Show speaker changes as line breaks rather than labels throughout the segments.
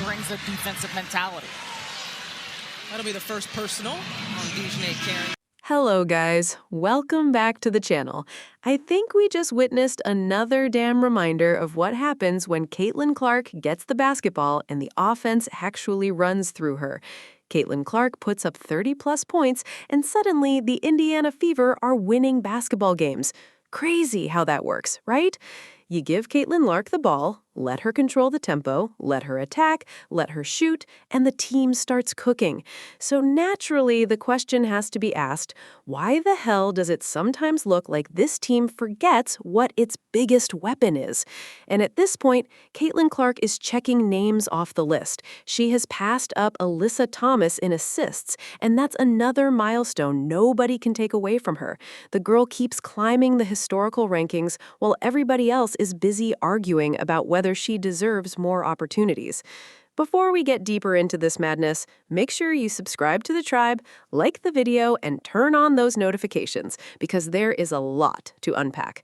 brings a defensive mentality.
That'll be the first personal on DiJonai Carrington.
Hello guys, welcome back to the channel. I think we just witnessed another damn reminder of what happens when Caitlyn Clark gets the basketball and the offense actually runs through her. Caitlyn Clark puts up 30-plus points, and suddenly the Indiana Fever are winning basketball games. Crazy how that works, right? You give Caitlyn Clark the ball, let her control the tempo, let her attack, let her shoot, and the team starts cooking. So naturally, the question has to be asked, why the hell does it sometimes look like this team forgets what its biggest weapon is? And at this point, Caitlyn Clark is checking names off the list. She has passed up Alyssa Thomas in assists, and that's another milestone nobody can take away from her. The girl keeps climbing the historical rankings while everybody else is busy arguing about whether she deserves more opportunities. Before we get deeper into this madness, make sure you subscribe to the tribe, like the video, and turn on those notifications because there is a lot to unpack.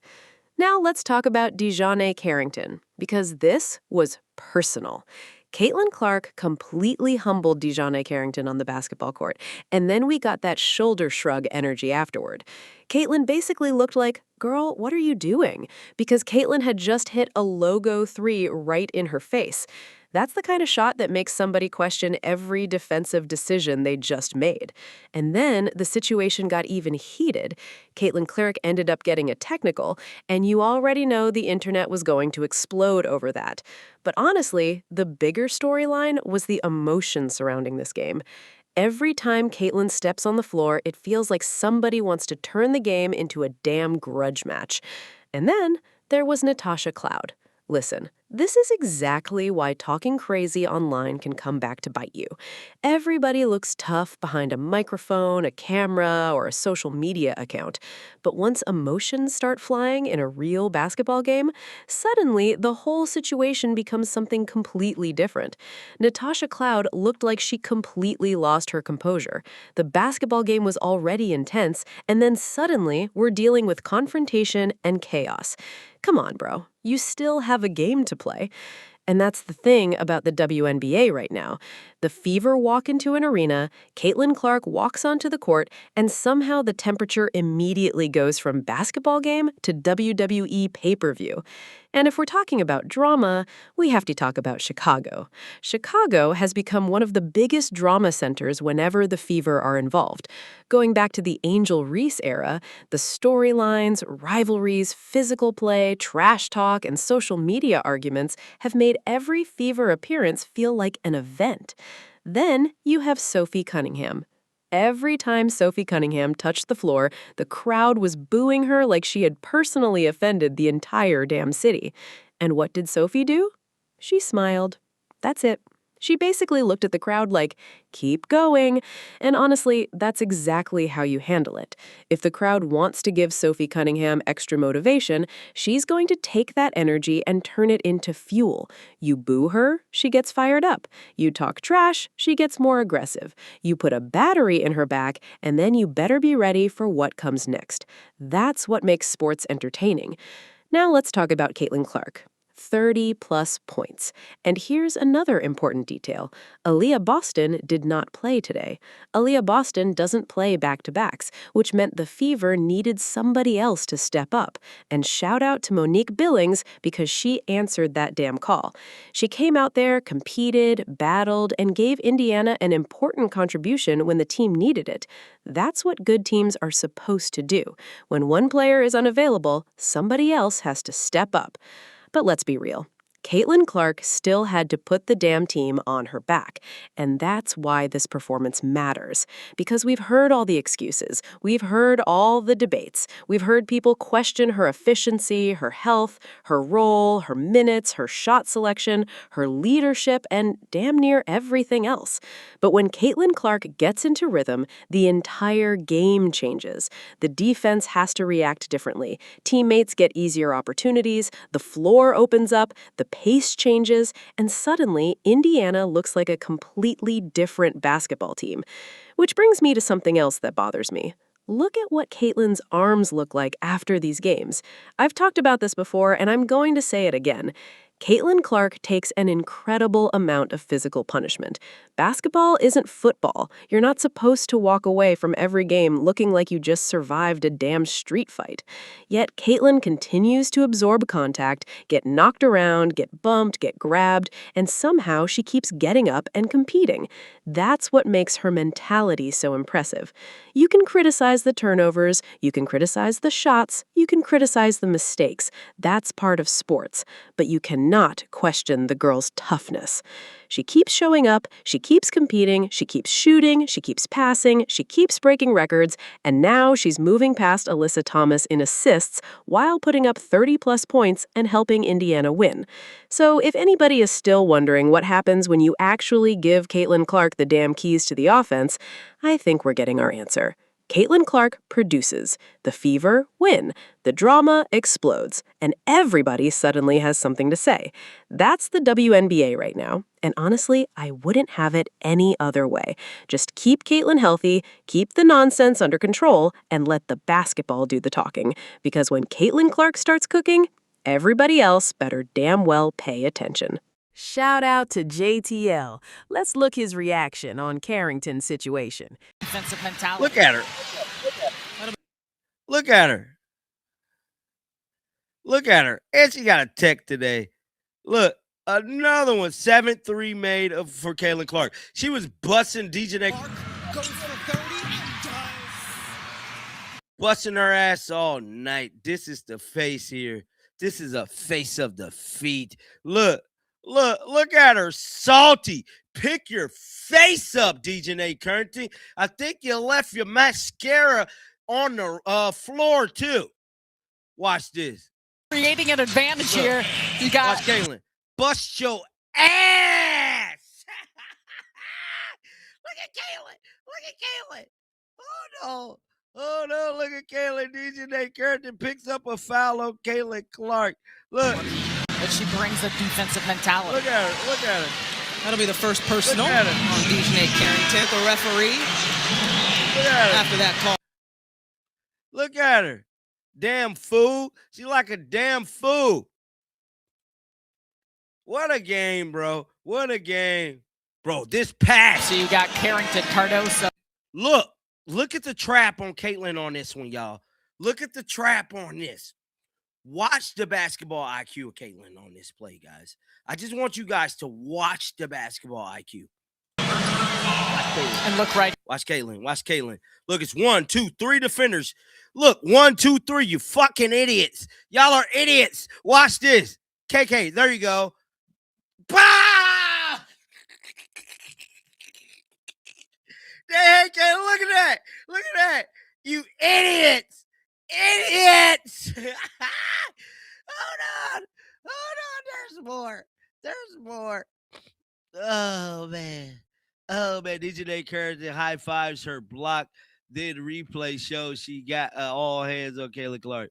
Now let's talk about DiJonai Carrington, because this was personal. Caitlyn Clark completely humbled DiJonai Carrington on the basketball court, and then we got that shoulder shrug energy afterward. Caitlyn basically looked like, girl, what are you doing? Because Caitlyn had just hit a logo 3 right in her face. That's the kind of shot that makes somebody question every defensive decision they just made. And then the situation got even heated. Caitlyn Clark ended up getting a technical, and you already know the internet was going to explode over that. But honestly, the bigger storyline was the emotion surrounding this game. Every time Caitlyn steps on the floor, it feels like somebody wants to turn the game into a damn grudge match. And then there was Natasha Cloud. Listen, this is exactly why talking crazy online can come back to bite you. Everybody looks tough behind a microphone, a camera, or a social media account. But once emotions start flying in a real basketball game, suddenly the whole situation becomes something completely different. Natasha Cloud looked like she completely lost her composure. The basketball game was already intense, and then suddenly we're dealing with confrontation and chaos. Come on, bro. You still have a game to play. And that's the thing about the WNBA right now. The Fever walk into an arena, Caitlyn Clark walks onto the court, and somehow the temperature immediately goes from basketball game to WWE pay-per-view. And if we're talking about drama, we have to talk about Chicago. Chicago has become one of the biggest drama centers whenever the Fever are involved. Going back to the Angel Reese era, the storylines, rivalries, physical play, trash talk, and social media arguments have made every Fever appearance feel like an event. Then you have Sophie Cunningham. Every time Sophie Cunningham touched the floor, the crowd was booing her like she had personally offended the entire damn city. And what did Sophie do? She smiled. That's it. She basically looked at the crowd like, keep going. And honestly, that's exactly how you handle it. If the crowd wants to give Sophie Cunningham extra motivation, she's going to take that energy and turn it into fuel. You boo her, she gets fired up. You talk trash, she gets more aggressive. You put a battery in her back, and then you better be ready for what comes next. That's what makes sports entertaining. Now let's talk about Caitlyn Clark. 30-plus points. And here's another important detail. Aaliyah Boston did not play today. Aaliyah Boston doesn't play back-to-backs, which meant the Fever needed somebody else to step up. And shout out to Monique Billings because she answered that damn call. She came out there, competed, battled, and gave Indiana an important contribution when the team needed it. That's what good teams are supposed to do. When one player is unavailable, somebody else has to step up. But let's be real. Caitlyn Clark still had to put the damn team on her back. And that's why this performance matters. Because we've heard all the excuses. We've heard all the debates. We've heard people question her efficiency, her health, her role, her minutes, her shot selection, her leadership, and damn near everything else. But when Caitlyn Clark gets into rhythm, the entire game changes. The defense has to react differently. Teammates get easier opportunities. The floor opens up. The pace changes, and suddenly Indiana looks like a completely different basketball team. Which brings me to something else that bothers me. Look at what Caitlyn's arms look like after these games. I've talked about this before, and I'm going to say it again. Caitlyn Clark takes an incredible amount of physical punishment. Basketball isn't football. You're not supposed to walk away from every game looking like you just survived a damn street fight. Yet Caitlyn continues to absorb contact, get knocked around, get bumped, get grabbed, and somehow she keeps getting up and competing. That's what makes her mentality so impressive. You can criticize the turnovers, you can criticize the shots, you can criticize the mistakes. That's part of sports. But you cannot question the girl's toughness. She keeps showing up, she keeps competing, she keeps shooting, she keeps passing, she keeps breaking records, and now she's moving past Alyssa Thomas in assists while putting up 30-plus points and helping Indiana win. So if anybody is still wondering what happens when you actually give Caitlyn Clark the damn keys to the offense, I think we're getting our answer. Caitlyn Clark produces. The fever win. The drama explodes. And everybody suddenly has something to say. That's the WNBA right now. And honestly, I wouldn't have it any other way. Just keep Caitlyn healthy, keep the nonsense under control, and let the basketball do the talking. Because when Caitlyn Clark starts cooking, everybody else better damn well pay attention. Shout out to JTL. Let's look his reaction on Carrington's situation.
Defensive mentality.
Look at her. Look at her. Look at her. And she got a tech today. Look, another one. 7-3 made for Caitlyn Clark. She was busting DiJonai.
Goes for 30.
Busting her ass all night. This is the face here. This is a face of defeat. Look at her. Salty. Pick your face up, DiJonai Carrington. I think you left your mascara on the floor, too. Watch this.
Creating an advantage here. You got
Watch Caitlyn. Bust your ass. Look at Caitlyn. Look at Caitlyn. Oh, no. Oh, no. Look at Caitlyn. DiJonai Carrington picks up a foul on Caitlyn Clark. Look.
But she brings a defensive mentality.
Look at her. Look at her.
That'll be the first personal
Look at
on
her.
DiJonai Carrington, the referee,
Look at her.
after that call.
Look at her. Damn fool. She like a damn fool. What a game, bro. What a game. Bro, this pass.
So you got Carrington, Cardoso.
Look at the trap on Caitlyn on this one, y'all. Look at the trap on this. Watch the basketball IQ of Caitlyn on this play, guys. I just want you guys to watch the basketball IQ.
And look right.
Watch Caitlyn. Watch Caitlyn. Look, it's 1, 2, 3 defenders. Look, 1, 2, 3. You fucking idiots. Y'all are idiots. Watch this. KK, there you go. Bah! Hey, Caitlyn, look at that. Look at that. You idiots. Idiots. Hold on. There's more. There's more. Oh, man. DiJonai Carrington high fives her block. Then replay shows she got all hands on Caitlyn Clark.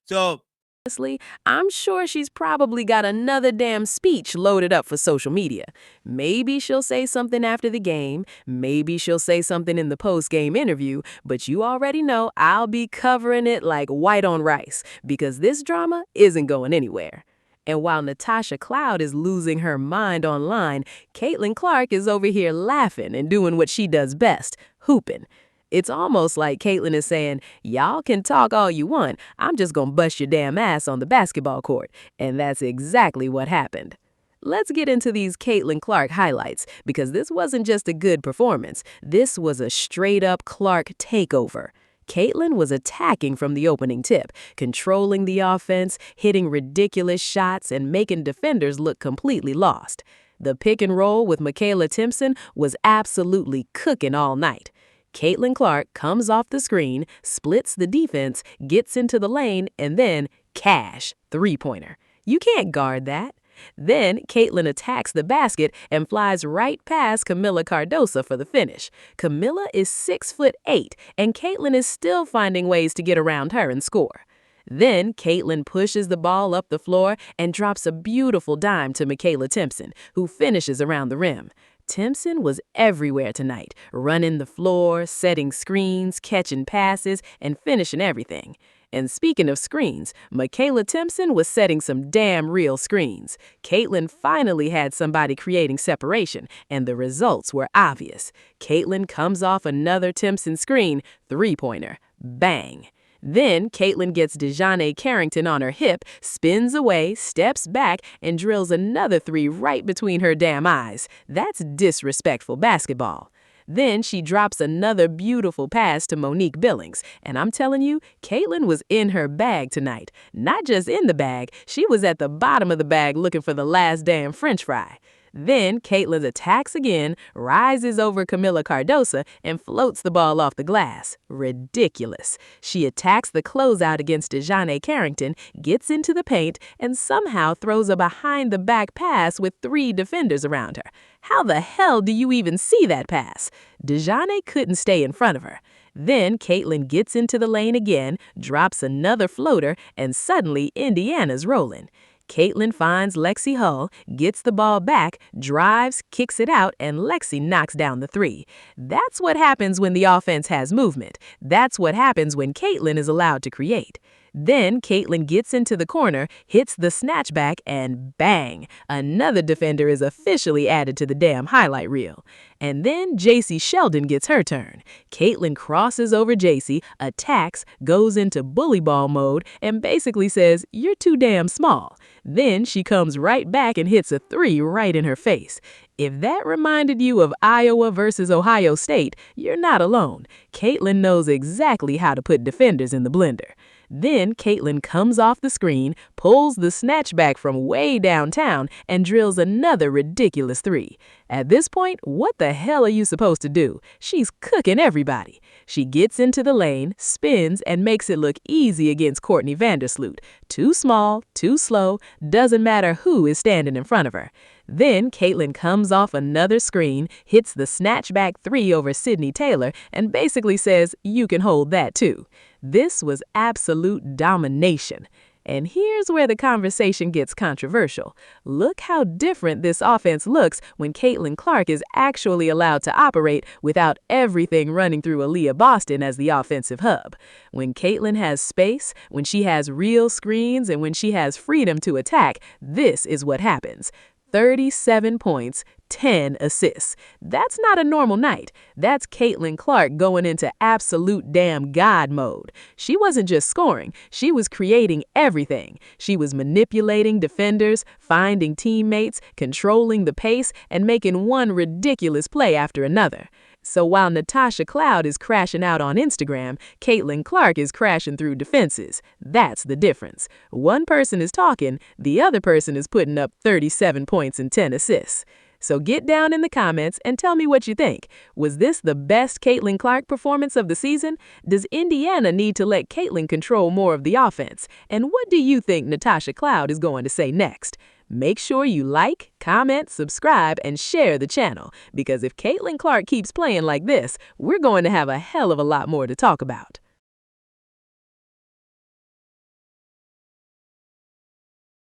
So,
Honestly, I'm sure she's probably got another damn speech loaded up for social media. Maybe she'll say something after the game. Maybe she'll say something in the post-game interview. But you already know I'll be covering it like white on rice because this drama isn't going anywhere. And while Natasha Cloud is losing her mind online, Caitlyn Clark is over here laughing and doing what she does best, hooping. It's almost like Caitlyn is saying, y'all can talk all you want, I'm just gonna bust your damn ass on the basketball court. And that's exactly what happened. Let's get into these Caitlyn Clark highlights, because this wasn't just a good performance. This was a straight-up Clark takeover. Caitlyn was attacking from the opening tip, controlling the offense, hitting ridiculous shots, and making defenders look completely lost. The pick and roll with Makayla Timpson was absolutely cooking all night. Caitlyn Clark comes off the screen, splits the defense, gets into the lane, and then cash, three-pointer. You can't guard that. Then Caitlyn attacks the basket and flies right past Kamilla Cardoso for the finish. Kamilla is 6'8", and Caitlyn is still finding ways to get around her and score. Then Caitlyn pushes the ball up the floor and drops a beautiful dime to Makayla Timpson, who finishes around the rim. Timpson was everywhere tonight, running the floor, setting screens, catching passes, and finishing everything. And speaking of screens, Michaela Timpson was setting some damn real screens. Caitlyn finally had somebody creating separation, and the results were obvious. Caitlyn comes off another Timpson screen, three-pointer. Bang. Then Caitlyn gets DiJonai Carrington on her hip, spins away, steps back, and drills another three right between her damn eyes. That's disrespectful basketball. Then she drops another beautiful pass to Monique Billings. And I'm telling you, Caitlyn was in her bag tonight. Not just in the bag, she was at the bottom of the bag looking for the last damn french fry. Then Caitlyn attacks again, rises over Camila Cardoso, and floats the ball off the glass. Ridiculous. She attacks the closeout against DiJonai Carrington, gets into the paint, and somehow throws a behind-the-back pass with three defenders around her. How the hell do you even see that pass? DiJonai couldn't stay in front of her. Then Caitlyn gets into the lane again, drops another floater, and suddenly Indiana's rolling. Caitlyn finds Lexi Hull, gets the ball back, drives, kicks it out, and Lexi knocks down the three. That's what happens when the offense has movement. That's what happens when Caitlyn is allowed to create. Then Caitlyn gets into the corner, hits the snatchback, and bang! Another defender is officially added to the damn highlight reel. And then JC Sheldon gets her turn. Caitlyn crosses over JC, attacks, goes into bully ball mode, and basically says, "You're too damn small." Then she comes right back and hits a three right in her face. If that reminded you of Iowa versus Ohio State, you're not alone. Caitlyn knows exactly how to put defenders in the blender. Then Caitlyn comes off the screen, pulls the snatchback from way downtown, and drills another ridiculous three. At this point, what the hell are you supposed to do? She's cooking everybody. She gets into the lane, spins, and makes it look easy against Courtney Vandersloot. Too small, too slow, doesn't matter who is standing in front of her. Then Caitlyn comes off another screen, hits the snatchback three over Sydney Taylor, and basically says, "You can hold that too." This was absolute domination. And here's where the conversation gets controversial. Look how different this offense looks when Caitlyn Clark is actually allowed to operate without everything running through Aaliyah Boston as the offensive hub. When Caitlyn has space, when she has real screens, and when she has freedom to attack, this is what happens. 37 points, 10 assists. That's not a normal night. That's Caitlyn Clark going into absolute damn God mode. She wasn't just scoring, she was creating everything. She was manipulating defenders, finding teammates, controlling the pace, and making one ridiculous play after another. So while Natasha Cloud is crashing out on Instagram, Caitlyn Clark is crashing through defenses. That's the difference. One person is talking, the other person is putting up 37 points and 10 assists. So get down in the comments and tell me what you think. Was this the best Caitlyn Clark performance of the season? Does Indiana need to let Caitlyn control more of the offense? And what do you think Natasha Cloud is going to say next? Make sure you like, comment, subscribe, and share the channel, because if Caitlyn Clark keeps playing like this, we're going to have a hell of a lot more to talk about.